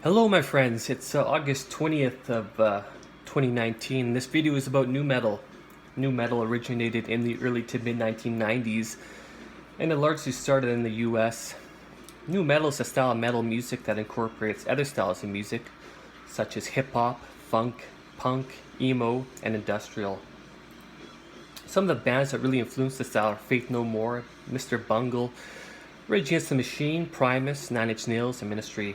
Hello my friends, it's August 20th of 2019. This video is about nu metal. Nu metal originated in the early to mid 1990s and it largely started in the US. Nu metal is a style of metal music that incorporates other styles of music such as hip hop, funk, punk, emo, and industrial. Some of the bands that really influenced the style are Faith No More, Mr. Bungle, Rage Against the Machine, Primus, Nine Inch Nails, and Ministry.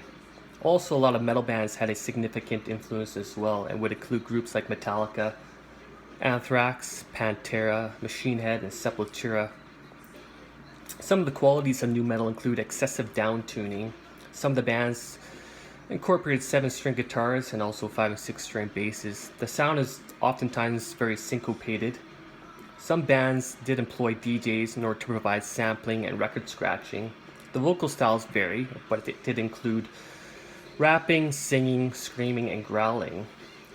Also, a lot of metal bands had a significant influence as well and would include groups like Metallica, Anthrax, Pantera, Machine Head, and Sepultura. Some of the qualities of nu metal include excessive down tuning. Some of the bands incorporated 7-string guitars and also 5 and 6-string basses. The sound is oftentimes very syncopated. Some bands did employ DJs in order to provide sampling and record scratching. The vocal styles vary, but it did include rapping, singing, screaming, and growling.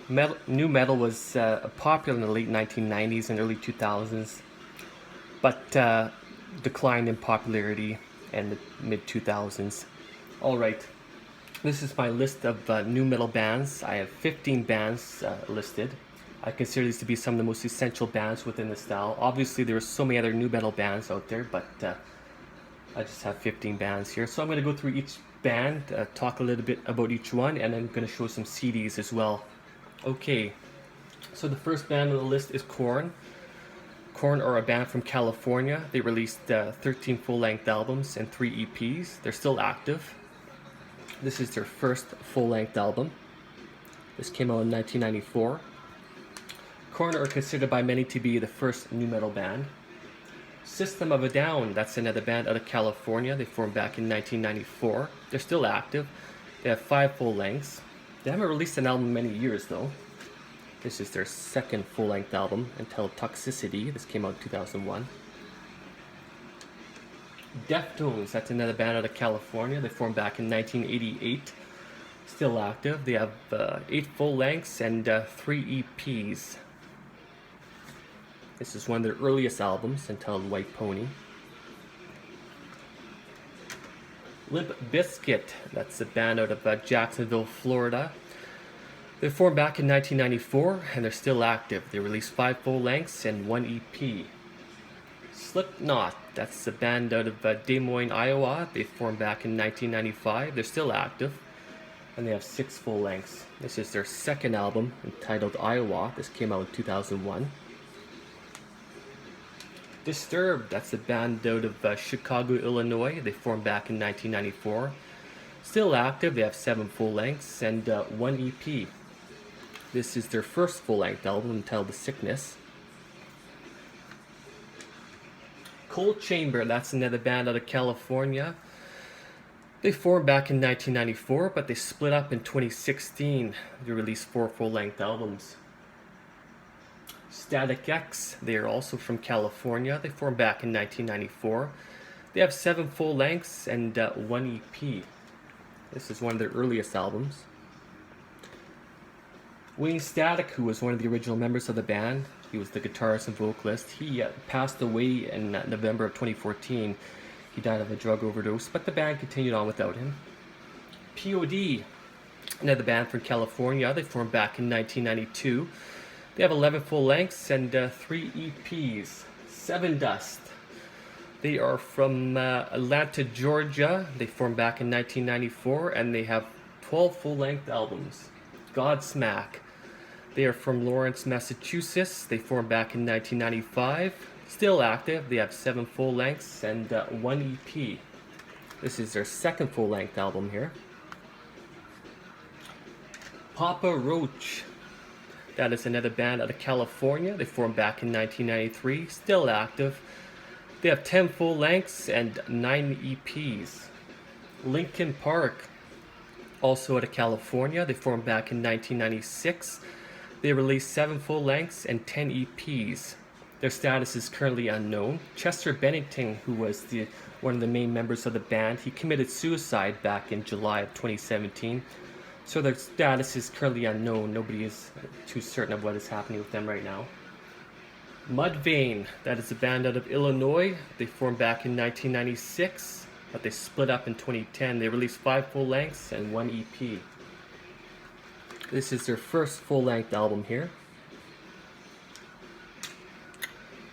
Nu metal was popular in the late 1990s and early 2000s, but declined in popularity in the mid 2000s. Alright, this is my list of nu metal bands. I have 15 bands listed. I consider these to be some of the most essential bands within the style. Obviously, there are so many other nu metal bands out there, but I just have 15 bands here. So I'm going to go through each band, talk a little bit about each one, and I'm going to show some CDs as well. Okay, so the first band on the list is Korn. Korn are a band from California. They released 13 full-length albums and 3 EPs. They're still active. This is their first full-length album. This came out in 1994. Korn are considered by many to be the first nu metal band. System of a Down, that's another band out of California. They formed back in 1994. They're still active. They have 5 full lengths. They haven't released an album in many years though. This is their second full-length album, Untitled Toxicity. This came out in 2001. Deftones, that's another band out of California. They formed back in 1988. Still active. They have 8 full lengths and 3 EPs. This is one of their earliest albums, entitled White Pony. Limp Bizkit, that's a band out of Jacksonville, Florida. They formed back in 1994 and they're still active. They released 5 full lengths and 1 EP. Slipknot, that's a band out of Des Moines, Iowa. They formed back in 1995. They're still active and they have 6 full lengths. This is their second album, entitled Iowa. This came out in 2001. Disturbed, that's a band out of Chicago, Illinois. They formed back in 1994. Still active, they have 7 full lengths and 1 EP. This is their first full length album, entitled The Sickness. Cold Chamber, that's another band out of California. They formed back in 1994, but they split up in 2016. They released 4 full length albums. Static X, they are also from California. They formed back in 1994. They have 7 full lengths and 1 EP. This is one of their earliest albums. Wayne Static, who was one of the original members of the band, he was the guitarist and vocalist. He passed away in November of 2014. He died of a drug overdose, but the band continued on without him. POD, another band from California. They formed back in 1992. They have 11 full lengths and 3 EPs. Seven Dust. They are from Atlanta, Georgia. They formed back in 1994 and they have 12 full length albums. Godsmack. They are from Lawrence, Massachusetts. They formed back in 1995. Still active. They have 7 full lengths and 1 EP. This is their second full length album here. Papa Roach. That is another band out of California. They formed back in 1993. Still active. They have 10 full lengths and 9 EPs. Linkin Park, also out of California. They formed back in 1996. They released 7 full lengths and 10 EPs. Their status is currently unknown. Chester Bennington, who was one of the main members of the band, he committed suicide back in July of 2017. So their status is currently unknown. Nobody is too certain of what is happening with them right now. Mudvayne, that is a band out of Illinois. They formed back in 1996, but they split up in 2010. They released 5 full lengths and 1 EP. This is their first full-length album here.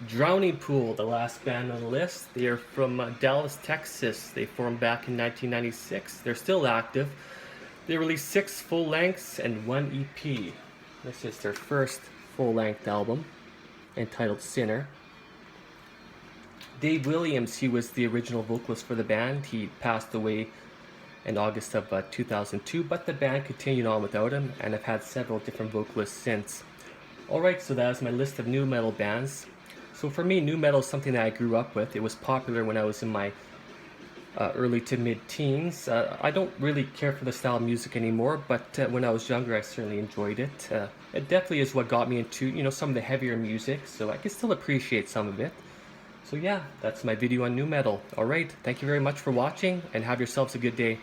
Drowning Pool, the last band on the list. They are from Dallas, Texas. They formed back in 1996. They're still active. They released 6 full lengths and 1 EP. This is their first full length album, entitled Sinner. Dave Williams, he was the original vocalist for the band. He passed away in August of 2002, but the band continued on without him, and have had several different vocalists since. Alright, so that is my list of nu metal bands. So for me, nu metal is something that I grew up with. It was popular when I was in my early to mid-teens. I don't really care for the style of music anymore, but when I was younger, I certainly enjoyed it. It definitely is what got me into, some of the heavier music, so I can still appreciate some of it. So yeah, that's my video on nu metal. Alright, thank you very much for watching, and have yourselves a good day.